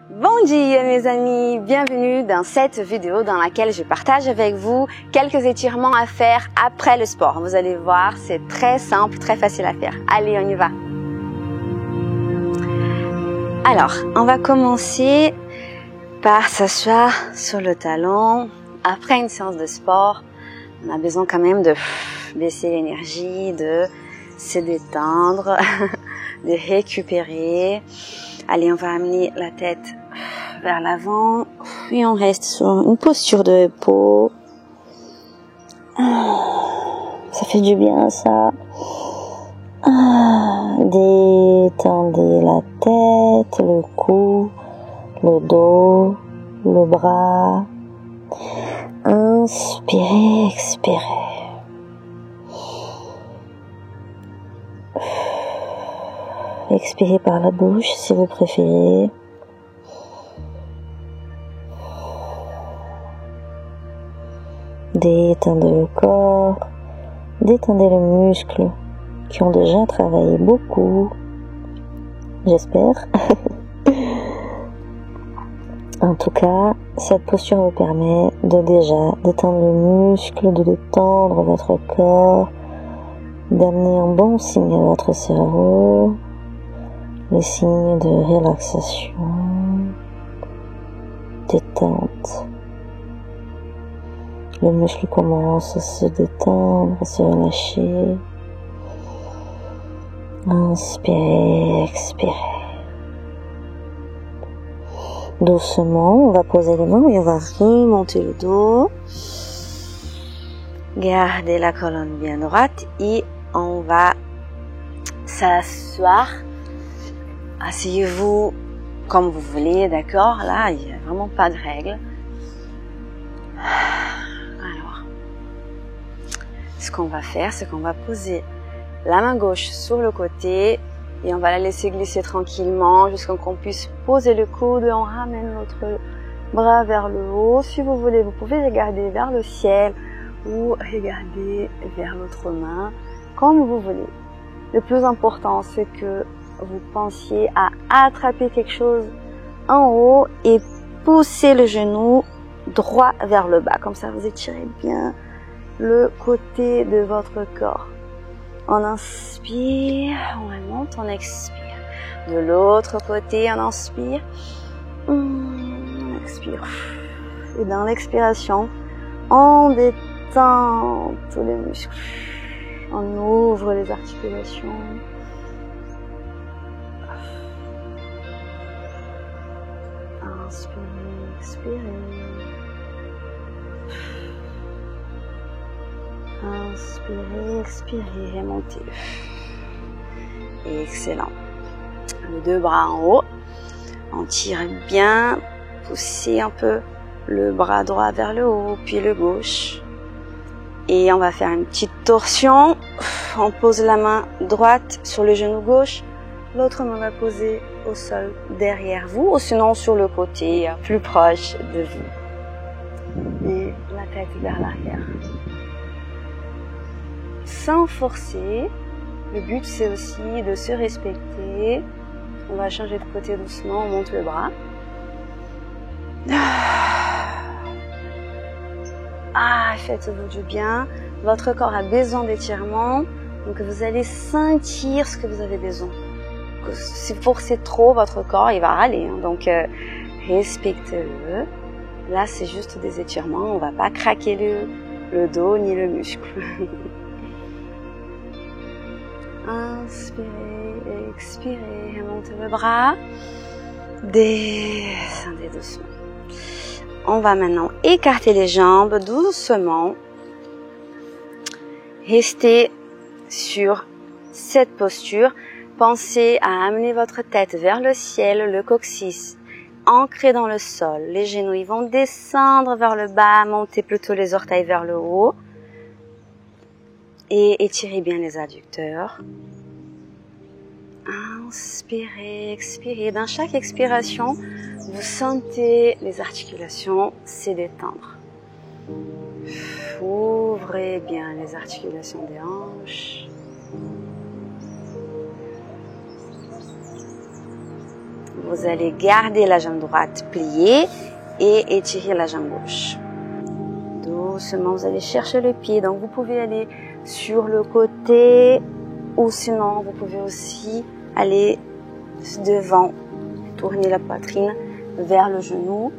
Bon dia mes amis, bienvenue dans cette vidéo dans laquelle je partage avec vous quelques étirements à faire après le sport. Vous allez voir, c'est très simple, très facile à faire. Allez, on y va. Alors, on va commencer par s'asseoir sur le talon. Après une séance de sport, on a besoin quand même de baisser l'énergie, de se détendre, de récupérer. Allez, on va amener la tête vers l'avant, puis on reste sur une posture de repos. Ça fait du bien ça. Détendez la tête, le cou, le dos, le bras. Inspirez, expirez. Expirez par la bouche si vous préférez. Détendez le corps, détendez les muscles qui ont déjà travaillé beaucoup, j'espère. En tout cas, cette posture vous permet de déjà détendre le muscle, de détendre votre corps, d'amener un bon signe à votre cerveau, les signes de relaxation, détente. Le muscle commence à se détendre, à se relâcher. Inspirez, expirez. Doucement, on va poser les mains et on va remonter le dos. Gardez la colonne bien droite et on va s'asseoir. Asseyez-vous comme vous voulez, d'accord? Là, il n'y a vraiment pas de règle. Alors, ce qu'on va faire, c'est qu'on va poser la main gauche sur le côté et on va la laisser glisser tranquillement jusqu'à ce qu'on puisse poser le coude et on ramène notre bras vers le haut. Si vous voulez, vous pouvez regarder vers le ciel ou regarder vers l'autre main, comme vous voulez. Le plus important, c'est que vous pensiez à attraper quelque chose en haut et pousser le genou droit vers le bas. Comme ça, vous étirez bien le côté de votre corps. On inspire, on remonte, on expire. De l'autre côté, on inspire, on expire. Et dans l'expiration, on détend tous les muscles. On ouvre les articulations. Inspirez, expirez. Inspirez, expirez, remontez. Excellent. Les deux bras en haut. On tire bien. Poussez un peu le bras droit vers le haut, puis le gauche. Et on va faire une petite torsion. On pose la main droite sur le genou gauche. L'autre main va poser au sol derrière vous, ou sinon sur le côté, plus proche de vous. Et la tête vers l'arrière. Sans forcer, le but c'est aussi de se respecter. On va changer de côté doucement, on monte le bras. Faites-vous du bien. Votre corps a besoin d'étirement, donc vous allez sentir ce que vous avez besoin. Si vous forcez trop votre corps, il va râler. Donc respectez-le. Là, c'est juste des étirements. On va pas craquer le dos ni le muscle. Inspirez, expirez, remontez le bras. Descendez doucement. On va maintenant écarter les jambes doucement. Restez sur cette posture. Pensez à amener votre tête vers le ciel, le coccyx ancré dans le sol. Les genoux ils vont descendre vers le bas, monter plutôt les orteils vers le haut. Et étirez bien les adducteurs. Inspirez, expirez. Dans chaque expiration, vous sentez les articulations se détendre. Ouvrez bien les articulations des hanches. vous allez garder la jambe droite pliée et étirer la jambe gauche. Doucement, vous allez chercher le pied. Donc, vous pouvez aller sur le côté ou sinon, vous pouvez aussi aller devant, tourner la poitrine vers le genou.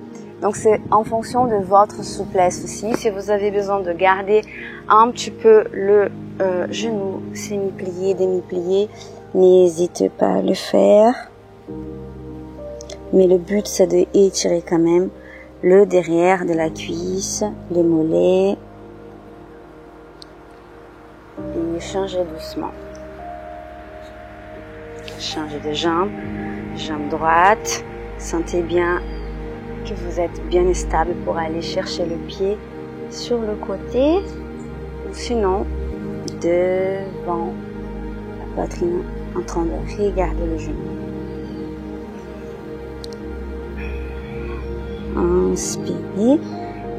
Donc, c'est en fonction de votre souplesse aussi. Si vous avez besoin de garder un petit peu le genou semi-plié, demi-plié, n'hésitez pas à le faire. Mais le but, c'est de étirer quand même le derrière de la cuisse, les mollets. Et changez doucement. Changez de jambe, jambe droite. Sentez bien que vous êtes bien stable pour aller chercher le pied sur le côté ou sinon devant la poitrine en train de regarder le genou. Inspirez,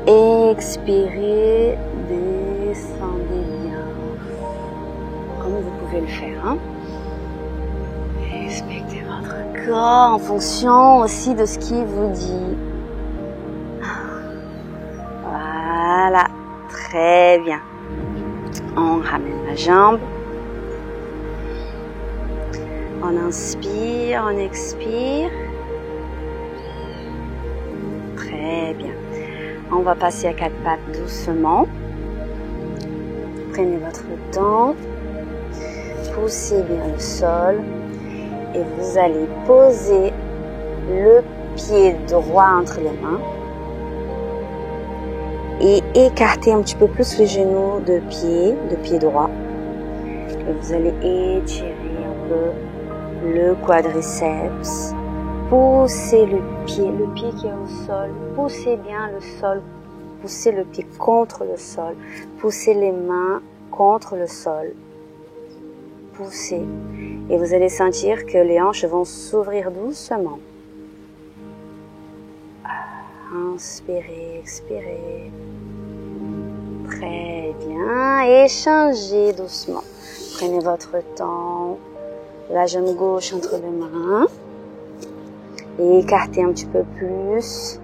expirez, descendez bien, comme vous pouvez le faire. Hein? Respectez votre corps en fonction aussi de ce qu'il vous dit. Voilà, très bien. On ramène la jambe. On inspire, on expire. Très bien. On va passer à 4 pattes doucement. Prenez votre temps. Poussez bien le sol. Et vous allez poser le pied droit entre les mains. Et écarter un petit peu plus les genoux de pied droit. Et vous allez étirer un peu le quadriceps. Poussez le pied qui est au sol. Poussez bien le sol. Poussez le pied contre le sol. Poussez les mains contre le sol. Poussez. Et vous allez sentir que les hanches vont s'ouvrir doucement. Inspirez, expirez. Très bien. Échangez doucement. Prenez votre temps. La jambe gauche entre les mains. Et écartez un petit peu plus.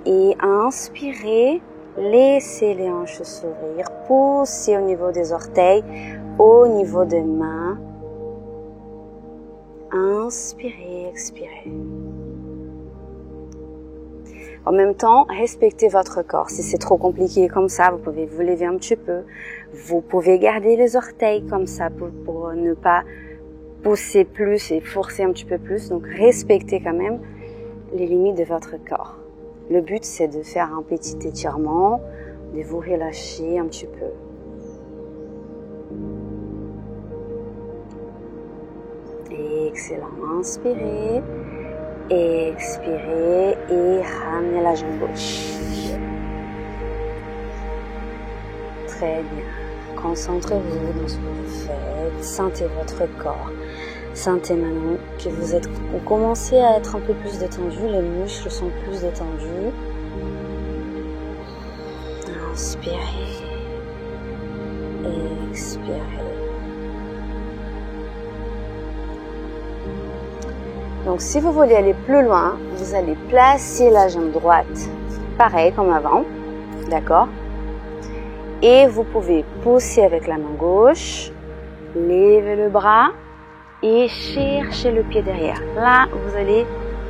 Et inspirez. Laissez les hanches s'ouvrir. Poussez au niveau des orteils, au niveau des mains. Inspirez, expirez. En même temps, respectez votre corps. Si c'est trop compliqué comme ça, vous pouvez vous lever un petit peu. Vous pouvez garder les orteils comme ça pour ne pas pousser plus et forcer un petit peu plus. Donc, respectez quand même les limites de votre corps. Le but, c'est de faire un petit étirement, de vous relâcher un petit peu. Excellent. Inspirez, expirez et ramenez la jambe gauche. Très bien. Concentrez-vous dans ce que vous faites. Sentez votre corps. Sentez maintenant que vous commencez à être un peu plus détendu. Les muscles sont plus détendus. Inspirez. Expirez. Donc, si vous voulez aller plus loin, vous allez placer la jambe droite, pareil comme avant, d'accord? Et vous pouvez pousser avec la main gauche, lever le bras et chercher le pied derrière. Là, vous allez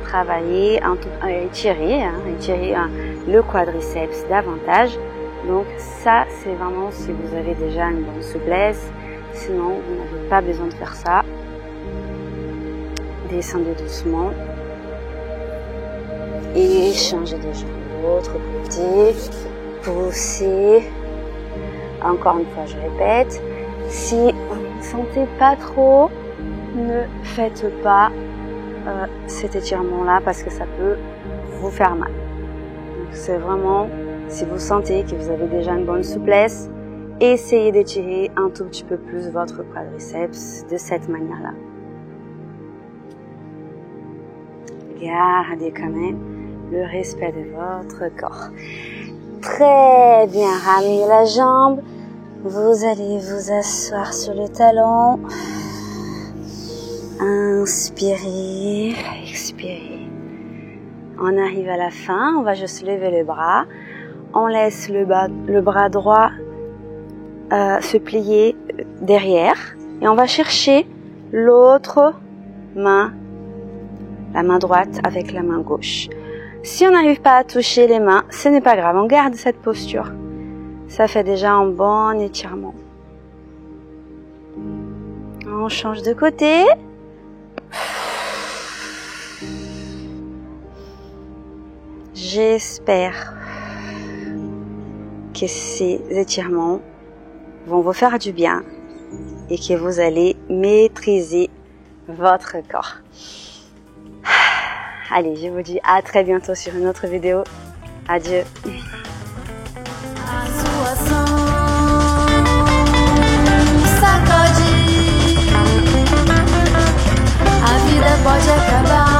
travailler, étirer le quadriceps davantage. Donc, ça, c'est vraiment si vous avez déjà une bonne souplesse. Sinon, vous n'avez pas besoin de faire ça. Descendez doucement et changez de jambe de l'autre côté, poussez, encore une fois je répète, si vous ne sentez pas trop, ne faites pas cet étirement là parce que ça peut vous faire mal. Donc c'est vraiment, si vous sentez que vous avez déjà une bonne souplesse, essayez d'étirer un tout petit peu plus votre quadriceps de cette manière là. Gardez quand même le respect de votre corps. Très bien, ramenez la jambe. Vous allez vous asseoir sur le talon. Inspirez, expirez. On arrive à la fin, on va juste lever le bras. On laisse le bras droit se plier derrière. Et on va chercher l'autre main, la main droite avec la main gauche. Si on n'arrive pas à toucher les mains, ce n'est pas grave, on garde cette posture. Ça fait déjà un bon étirement. On change de côté. J'espère que ces étirements vont vous faire du bien et que vous allez maîtriser votre corps. Allez, je vous dis à très bientôt sur une autre vidéo. Adieu. A vida pode acabar.